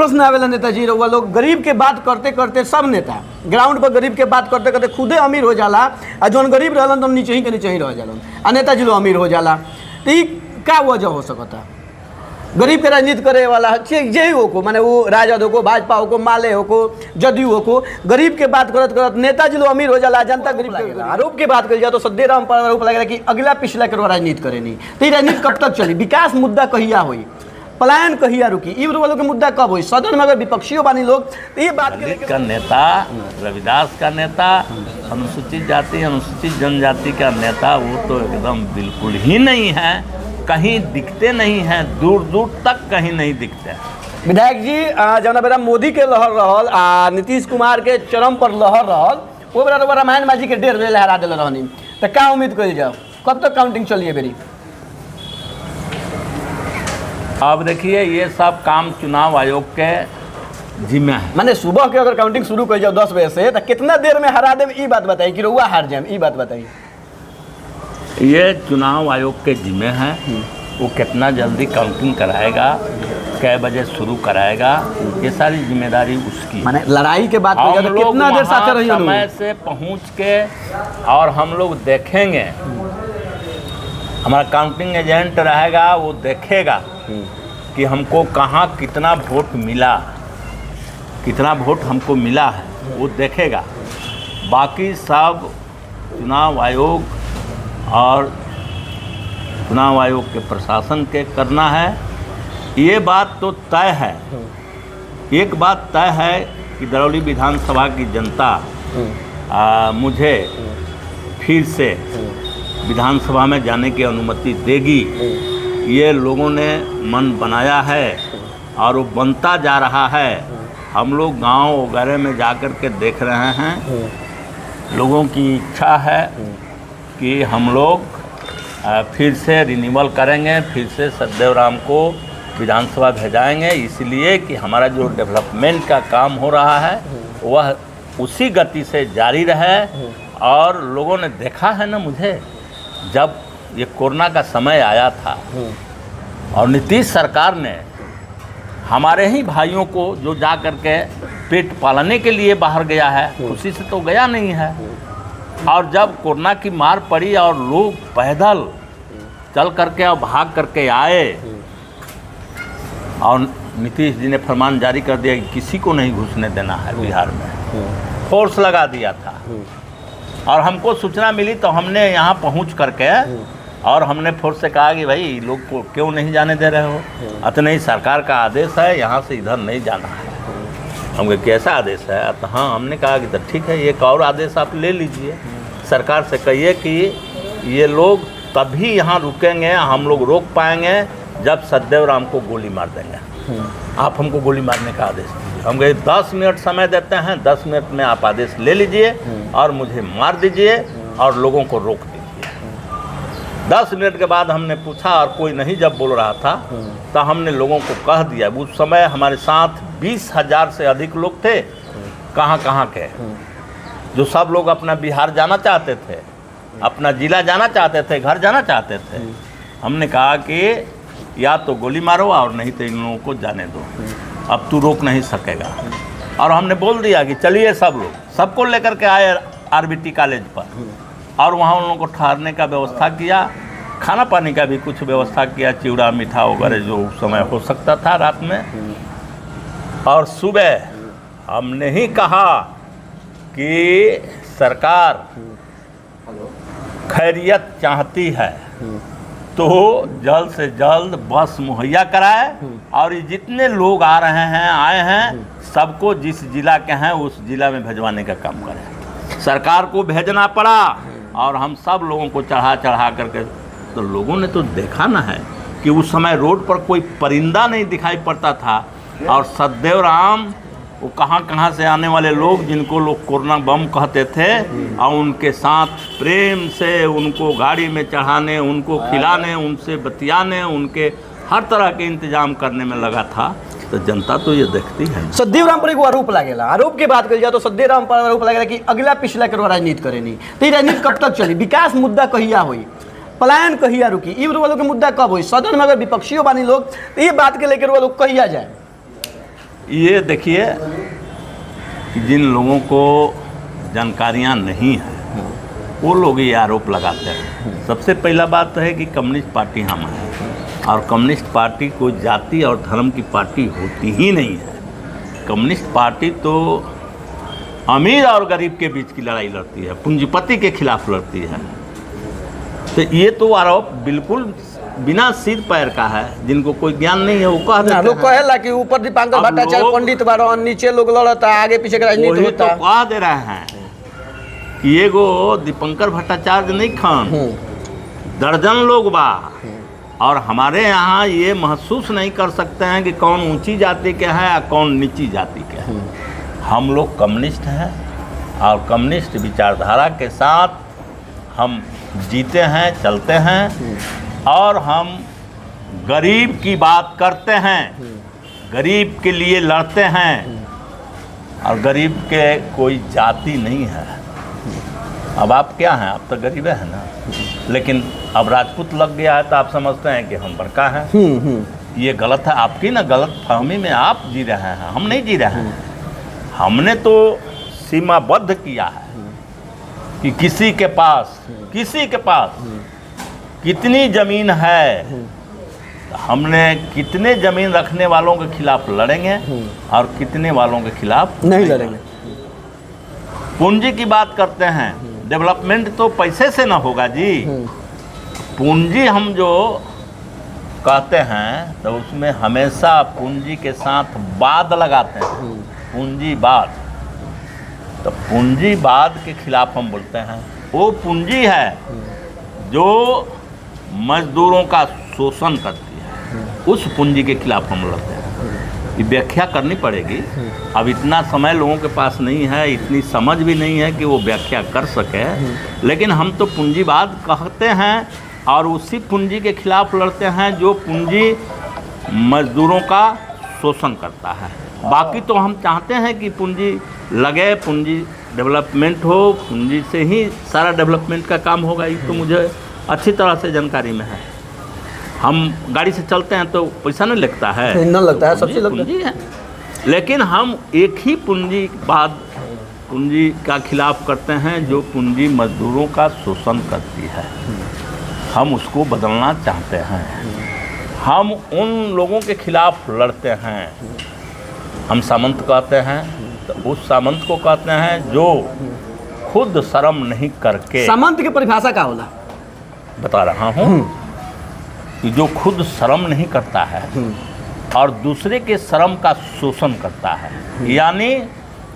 प्रश्न आवेला नेताजी, रउआ लोग गरीब के बात करते करते सब नेता ग्राउंड पर गरीब के बात करते करते खुदे अमीर हो जाला, आ जौन गरीब रहलन तो नीचे ही के नीचे ही रह जालन, आ नेताजी लोग अमीर हो जाला। तो ये का वजह हो सकता? गरीब के राजनीति करे वाला जे ही हो को, माने वो राजद हो को, भाजपा हो को, माले हो को, जदयू हो को, गरीब के बात करत करत नेताजी लोग अमीर हो जाला, जनता गरीब के आरोप के बात करी जाए तो सद्देराम पर आरोप लगेगा कि अगला पिछला के राजनीति करे नहीं। तो ये राजनीति कब तक चली? विकास मुद्दा कहिया हुई, पलायन कहिया रुकी, ई वालों के मुद्दा कब हुई? सदन में अगर विपक्षियों बानी लोग तो ये बात का नेता, रविदास का नेता, अनुसूचित जाति अनुसूचित जनजाति का नेता, वो तो एकदम बिल्कुल ही नहीं है, कहीं दिखते नहीं हैं, दूर दूर तक कहीं नहीं दिखते। विधायक जी जौना बेरा मोदी के लहर रहल आ नीतीश कुमार के चरम पर लहर रहल, वो बेरा तो रामायण माजी के 1.5 बजे लहरा दिल रहनी, तो क्या उम्मीद करी जाओ कब तक काउंटिंग चलिए बेरी? अब देखिए ये सब काम चुनाव आयोग के जिम्मे है। माने सुबह के अगर काउंटिंग शुरू कर जाओ 10 बजे से तो कितना देर में हरा देव, ई बात बताइए कि रउआ हार जाए, ई बात बताइए। ये चुनाव आयोग के जिम्मे है, वो कितना जल्दी काउंटिंग कराएगा, कै बजे शुरू कराएगा, ये सारी जिम्मेदारी उसकी। माने लड़ाई के बाद हम लोग कितना देर साथ रहिए, समय से पहुंच के और हम लोग देखेंगे, हमारा काउंटिंग एजेंट रहेगा, वो देखेगा कि हमको कहाँ कितना वोट मिला, कितना वोट हमको मिला है, वो देखेगा। बाकी सब चुनाव आयोग और चुनाव आयोग के प्रशासन के करना है। ये बात तो तय है, एक बात तय है कि दरौली विधानसभा की जनता मुझे फिर से विधानसभा में जाने की अनुमति देगी। ये लोगों ने मन बनाया है और वो बनता जा रहा है। हम लोग गांव वगैरह में जाकर के देख रहे हैं, लोगों की इच्छा है कि हम लोग फिर से रिन्यूअल करेंगे, फिर से सदैव राम को विधानसभा भेजाएंगे, इसलिए कि हमारा जो डेवलपमेंट का काम हो रहा है वह उसी गति से जारी रहे। और लोगों ने देखा है ना, मुझे जब ये कोरोना का समय आया था और नीतीश सरकार ने हमारे ही भाइयों को जो जा कर के पेट पालने के लिए बाहर गया है, खुशी से तो गया नहीं है। और जब कोरोना की मार पड़ी और लोग पैदल चल करके और भाग करके आए और नीतीश जी ने फरमान जारी कर दिया कि किसी को नहीं घुसने देना है बिहार में, फोर्स लगा दिया था। और हमको सूचना मिली तो हमने यहाँ पहुँच करके और हमने फोर्स से कहा कि भाई लोग को क्यों नहीं जाने दे रहे हो, अतने ही सरकार का आदेश है, यहाँ से इधर नहीं जाना है। हम कहे कैसा आदेश है? तो हाँ, हमने कहा कि तो ठीक है, एक और आदेश आप ले लीजिए, सरकार से कहिए कि ये लोग तभी यहाँ रुकेंगे, हम लोग रोक पाएंगे जब सदैव राम को गोली मार देंगे। आप हमको गोली मारने का आदेश दीजिए। हम कहे 10 मिनट समय देते हैं, 10 मिनट में आप आदेश ले लीजिए और मुझे मार दीजिए और लोगों को रोक दीजिए। 10 मिनट के बाद हमने पूछा और कोई नहीं जब बोल रहा था तो हमने लोगों को कह दिया। उस समय हमारे साथ 20,000 से अधिक लोग थे, कहाँ के, जो सब लोग अपना बिहार जाना चाहते थे, अपना जिला जाना चाहते थे, घर जाना चाहते थे। हमने कहा कि या तो गोली मारो और नहीं तो इन लोगों को जाने दो, अब तू रोक नहीं सकेगा। और हमने बोल दिया कि चलिए सब लोग, सबको लेकर के आए आरबीटी कॉलेज पर और वहाँ उन लोगों को ठहरने का व्यवस्था किया, खाना पानी का भी कुछ व्यवस्था किया, चिवड़ा मीठा वगैरह जो उस समय हो सकता था रात में। और सुबह हमने ही कहा कि सरकार खैरियत चाहती है तो जल्द से जल्द बस मुहैया कराए और ये जितने लोग आ रहे हैं, आए हैं, सबको जिस जिला के हैं उस जिला में भिजवाने का काम करें। सरकार को भेजना पड़ा और हम सब लोगों को चढ़ा करके, तो लोगों ने तो देखा ना है कि उस समय रोड पर कोई परिंदा नहीं दिखाई पड़ता था। और सदैव राम वो कहाँ से आने वाले लोग जिनको लोग कोरोना बम कहते थे और उनके साथ प्रेम से उनको गाड़ी में चढ़ाने, उनको खिलाने, उनसे बतियाने, उनके हर तरह के इंतजाम करने में लगा था। तो जनता तो ये देखती है। सदैव राम पर एगो आरोप लागेला, आरोप की बात करी जाए तो सदैव राम पर आरोप लागेला कि अगला पिछला के राजनीति करे नहीं। तो ये राजनीति कब तक चली? विकास मुद्दा कहिया हुई, पलायन कहिया रुकी, ई वालों के मुद्दा कब हुई? सदन में अगर विपक्षियों बानी लोग तो ये बात के लेकर वो लोग कहिया जाए। ये देखिए कि जिन लोगों को जानकारियां नहीं है वो लोग ये आरोप लगाते हैं। सबसे पहला बात तो है कि कम्युनिस्ट पार्टी हम हैं और कम्युनिस्ट पार्टी कोई जाति और धर्म की पार्टी होती ही नहीं है। कम्युनिस्ट पार्टी तो अमीर और गरीब के बीच की लड़ाई लड़ती है, पूंजीपति के खिलाफ लड़ती है। तो ये तो आरोप बिल्कुल बिना सिर पैर का है, जिनको कोई ज्ञान नहीं है वो कह देते लोग हैं। कहेला कि ऊपर दीपांकर अब भट्टाचार्य लोग- पंडित बारो, नीचे लोग लड़ता, आगे पीछे का राजनीति वही होता। तो कह दे रहे हैं कि एगो दीपंकर भट्टाचार्य नहीं खान, दर्जन लोग बा और हमारे यहाँ ये महसूस नहीं कर सकते हैं कि कौन ऊंची जाति के हैं या कौन नीची जाति के हैं। हम लोग कम्युनिस्ट हैं और कम्युनिस्ट विचारधारा के साथ हम जीते हैं, चलते हैं और हम गरीब की बात करते हैं, गरीब के लिए लड़ते हैं और गरीब के कोई जाति नहीं है। अब आप क्या हैं? आप तो गरीब हैं ना, लेकिन अब राजपूत लग गया है तो आप समझते हैं कि हम बड़का हैं। ये गलत है, आपकी ना गलत फहमी में आप जी रहे हैं, हम नहीं जी रहे हैं। हमने तो सीमाबद्ध किया है कि किसी के पास कितनी ज़मीन है, हमने कितने ज़मीन रखने वालों के खिलाफ लड़ेंगे और कितने वालों के खिलाफ नहीं लड़ेंगे। पूंजी की बात करते हैं, डेवलपमेंट तो पैसे से ना होगा जी। पूंजी हम जो कहते हैं तो उसमें हमेशा पूंजी के साथ बाद लगाते हैं, पूंजीवाद। तो पूंजीवाद के खिलाफ हम बोलते हैं। वो पूंजी है जो मजदूरों का शोषण करती है, उस पूंजी के खिलाफ हम लड़ते हैं। ये व्याख्या करनी पड़ेगी। अब इतना समय लोगों के पास नहीं है, इतनी समझ भी नहीं है कि वो व्याख्या कर सके, लेकिन हम तो पूंजीवाद कहते हैं और उसी पूंजी के खिलाफ लड़ते हैं जो पूंजी मजदूरों का शोषण करता है। बाकी तो हम चाहते हैं कि पूंजी लगे, पूंजी डेवलपमेंट हो, पूंजी से ही सारा डेवलपमेंट का काम होगा। ये तो मुझे अच्छी तरह से जानकारी में है। हम गाड़ी से चलते हैं तो पैसा नहीं लगता है, नहीं लगता है, तो सबसे लगता है। पूंजी है। लेकिन हम एक ही पूंजी का खिलाफ करते हैं जो पूंजी मजदूरों का शोषण करती है। हम उसको बदलना चाहते हैं। हम उन लोगों के खिलाफ लड़ते हैं। हम सामंत कहते हैं तो उस सामंत को कहते हैं जो खुद शर्म नहीं करके, सामंत की परिभाषा का होला? बता रहा हूँ कि जो खुद शर्म नहीं करता है और दूसरे के शर्म का शोषण करता है, यानी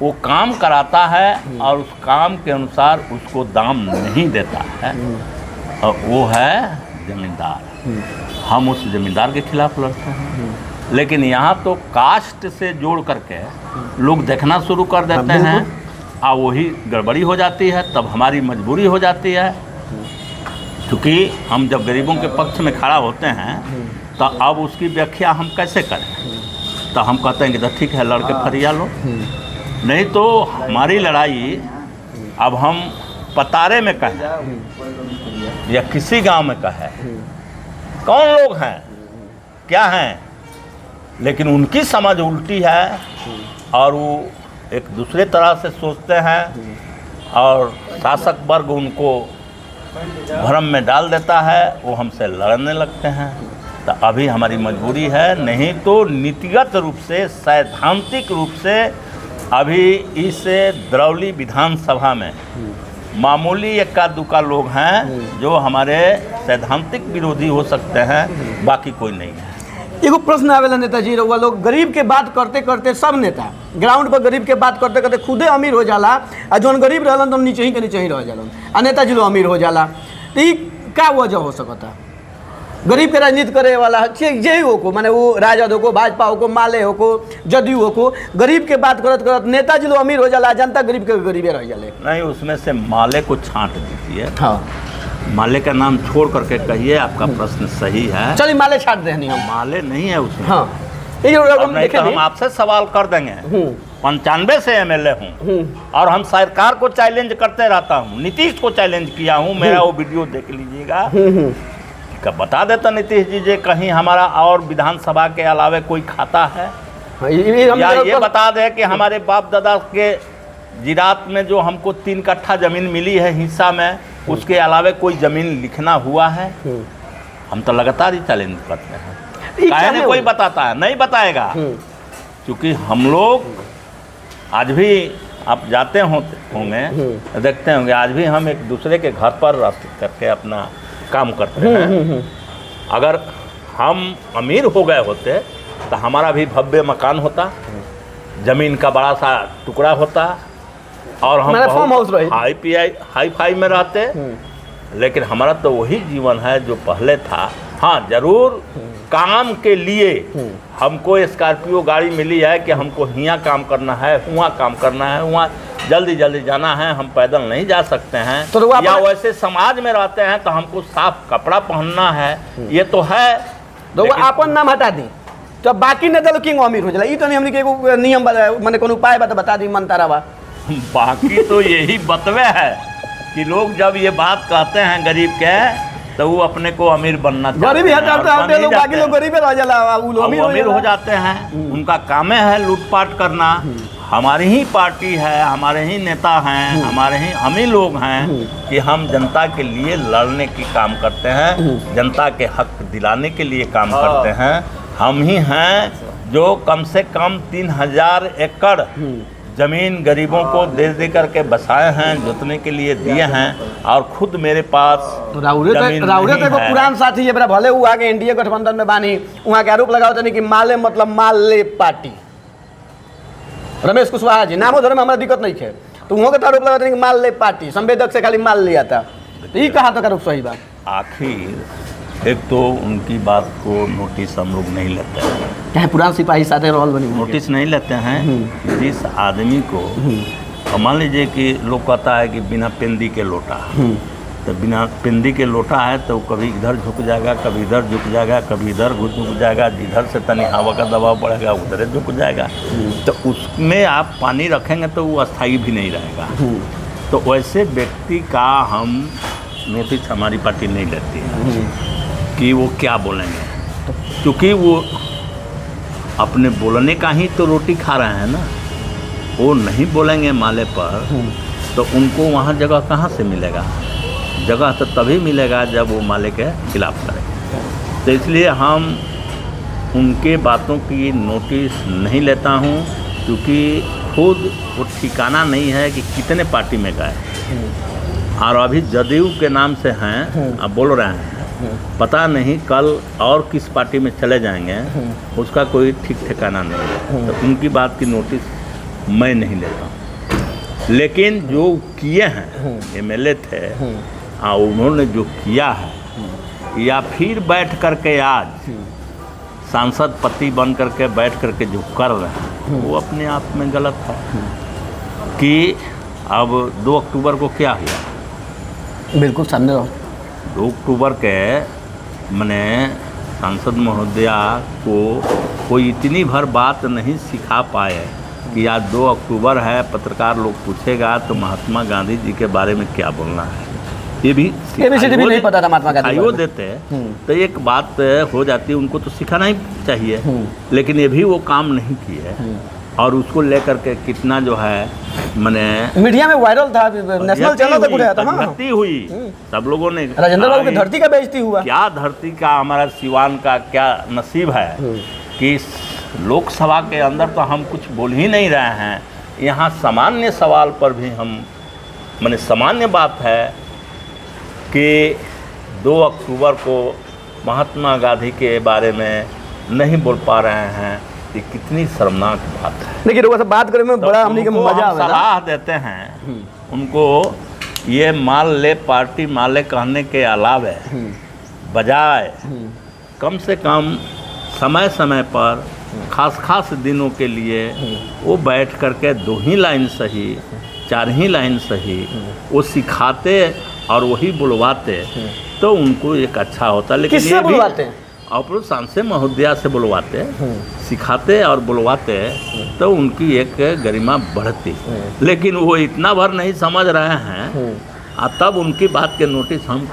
वो काम कराता है और उस काम के अनुसार उसको दाम नहीं देता है, और वो है जमींदार। हम उस जमींदार के खिलाफ लड़ते हैं। लेकिन यहाँ तो कास्ट से जोड़ करके लोग देखना शुरू कर देते हैं और वही गड़बड़ी हो जाती है। तब हमारी मजबूरी हो जाती है, क्योंकि हम जब गरीबों के पक्ष में खड़ा होते हैं तो अब उसकी व्याख्या हम कैसे करें? तो हम कहते हैं कि तो ठीक है, लड़के फरिया लो। नहीं तो हमारी लड़ाई अब हम पतारे में कहें या किसी गांव में कहें, कौन लोग हैं, क्या हैं, लेकिन उनकी समझ उल्टी है और वो एक दूसरे तरह से सोचते हैं और शासक वर्ग उनको भ्रम में डाल देता है, वो हमसे लड़ने लगते हैं। तो अभी हमारी मजबूरी है, नहीं तो नीतिगत रूप से, सैद्धांतिक रूप से अभी इस दरौली विधानसभा में मामूली इक्का दुक्का लोग हैं जो हमारे सैद्धांतिक विरोधी हो सकते हैं, बाकी कोई नहीं है। एगो प्रश्न आवेला नेताजी, रउआ लोग गरीब के बात करते करते सब नेता ग्राउंड पर गरीब के बात करते करते खुदे अमीर हो जाला और जौन गरीब रहलन तो नीचे ही के नीचे ही रह जालन और नेताजी लोग अमीर हो जाला। तो ये क्या वजह हो सकता? गरीब के राजनीति करे वाला यही हो को, माने वो राजद हो को, भाजपा हो को, माले हो को, जदयू हो को, गरीब के बात करत करत नेताजी लोग अमीर हो जाला, जनता गरीब के गरीबे रह जाले। नहीं, उसमें से माले को छांट दीजिए। हाँ, माले का नाम छोड़ करके कहिए, आपका प्रश्न सही है। चलिए माले छाट दे हम। माले नहीं है उसमें। हाँ, ये जो अब नहीं तो हम आपसे सवाल कर देंगे। 95 से एमएलए हूँ और हम सरकार को चैलेंज करते रहता हूँ। नीतीश को चैलेंज किया हूँ, मेरा वो वीडियो देख लीजिएगा। बता देता नीतीश जी जे कहीं हमारा और विधानसभा के अलावे कोई खाता है, हाँ, ये हम या ये बता दें कि हमारे बाप दादा के जिरात में जो हमको 3 कट्ठा जमीन मिली है हिस्सा में, उसके अलावा कोई जमीन लिखना हुआ है? हम तो लगातार ही चैलेंज करते हैं। काहे कोई बताता है? नहीं बताएगा, क्योंकि हम लोग आज भी आप जाते होंगे देखते होंगे, आज भी हम एक दूसरे के घर पर रह करके अपना काम करते हैं। अगर हम अमीर हो गए होते तो हमारा भी भव्य मकान होता, जमीन का बड़ा सा टुकड़ा होता, और हम हाई फाई में रहते। लेकिन हमारा तो वही जीवन है जो पहले था। हाँ, जरूर काम के लिए हमको स्कॉर्पियो गाड़ी मिली है कि हमको यहाँ काम करना है, वहाँ काम करना है, वहाँ जल्दी जल्दी जाना है, हम पैदल नहीं जा सकते हैं। तो या वैसे समाज में रहते हैं तो हमको साफ कपड़ा पहनना है, ये तो है। तो वो अपन नाम हटा दी तो बाकी ने दल किंग अमीर हो जाला। ये तो नहीं हमने के एगो नियम माने कोनो उपाय बता दी मन तारा बा। बाकी तो यही बतवे है कि लोग जब ये बात कहते हैं गरीब के, तो वो अपने को अमीर बनना चाहते हैं। गरीब हटाते लोग, बाकी लोग गरीब रह जाला, वो अमीर हो जाते हैं। उनका काम है लूटपाट करना। हमारी ही पार्टी है, हमारे ही नेता हैं, हम ही लोग हैं कि हम जनता के लिए लड़ने की काम करते हैं, जनता के हक दिलाने के लिए काम करते हैं। हम ही हैं जो कम से कम 3000 एकड़ ज़मीन गरीबों को दे करके बसाए हैं, जोतने के लिए दिए हैं, और खुद मेरे पास तो राउरे तक पुरान साथी है, भले वो आगे एनडीए गठबंधन में बानी, वहाँ के आरोप लगाओ कि माले मतलब माल ले पार्टी। रमेश कुशवाहा जी नामो धर्म हमारा दिक्कत नहीं है, तो वहाँ के आरोप लगाते कि माल ले पार्टी, संवेदक से खाली माल लिया था। तो ये कहा तो आरोप सही बात। आखिर एक तो उनकी बात को नोटिस हम लोग नहीं लेते हैं, चाहे पुरान सिपाही साथे रोल बनी नोटिस नहीं लेते हैं। जिस आदमी को मान लीजिए कि लोग कहता है कि बिना पेंदी के लोटा, तो बिना पेंदी के लोटा है तो कभी इधर झुक जाएगा, कभी इधर झुक जाएगा, कभी इधर झुक जाएगा, जिधर से तनी हवा का दबाव पड़ेगा उधर झुक जाएगा। तो उसमें आप पानी रखेंगे तो वो अस्थायी भी नहीं रहेगा। तो वैसे व्यक्ति का हम नोटिस हमारी पार्टी नहीं लेती है कि वो क्या बोलेंगे, क्योंकि वो अपने बोलने का ही तो रोटी खा रहे हैं ना। वो नहीं बोलेंगे माले पर तो उनको वहाँ जगह कहाँ से मिलेगा? जगह तो तभी मिलेगा जब वो माले के खिलाफ करेंगे। तो इसलिए हम उनके बातों की नोटिस नहीं लेता हूँ, क्योंकि खुद वो ठिकाना नहीं है कि कितने पार्टी में गए, और अभी जदयू के नाम से हैं, अब बोल रहे हैं, पता नहीं कल और किस पार्टी में चले जाएंगे, उसका कोई ठीक ठिकाना नहीं है। तो उनकी बात की नोटिस मैं नहीं लेता हूँ। लेकिन जो किए हैं एमएलए थे, उन्होंने जो किया है, या फिर बैठ करके आज सांसद पति बन करके बैठ करके जो कर रहे हैं, वो अपने आप में गलत है। कि अब 2 अक्टूबर को क्या हुआ? बिल्कुल सामने रहो। 2 अक्टूबर के मैंने सांसद महोदया को कोई इतनी भर बात नहीं सिखा पाए कि आज 2 अक्टूबर है, पत्रकार लोग पूछेगा तो महात्मा गांधी जी के बारे में क्या बोलना है, ये भी नहीं पता था महात्मा गांधी वो देते तो एक बात हो जाती है। उनको तो सिखाना ही चाहिए, लेकिन ये भी वो काम नहीं किए, और उसको लेकर के कितना जो है मैंने मीडिया में वायरल था, नेशनल चैनल तक उठाया था। धरती हुई, सब लोगों ने, राजेंद्र बाबू की धरती का बेइज्जती हुआ। क्या धरती का, हमारा सिवान का क्या नसीब है कि लोकसभा के अंदर तो हम कुछ बोल ही नहीं रहे हैं। यहाँ सामान्य सवाल पर भी हम मैंने सामान्य बात है कि 2 अक्टूबर को महात्मा गांधी के बारे में नहीं बोल पा रहे हैं, ये कितनी शर्मनाक बात है। लेकिन लोगों से बात करने में बड़ा हमने के मजा आवे, सलाह देते हैं उनको, ये माल ले पार्टी माले कहने के अलावे बजाय कम से कम समय समय पर खास दिनों के लिए वो बैठ करके 2 ही लाइन सही, 4 ही लाइन सही वो सिखाते और वही बुलवाते तो उनको एक अच्छा होता। लेकिन किससे बुलवाते हैं? और सांसद महोदया से बुलवाते, सिखाते और बुलवाते तो उनकी एक गरिमा बढ़ती। लेकिन वो इतना भर नहीं समझ रहे हैं, तब उनकी बात के नोटिस हम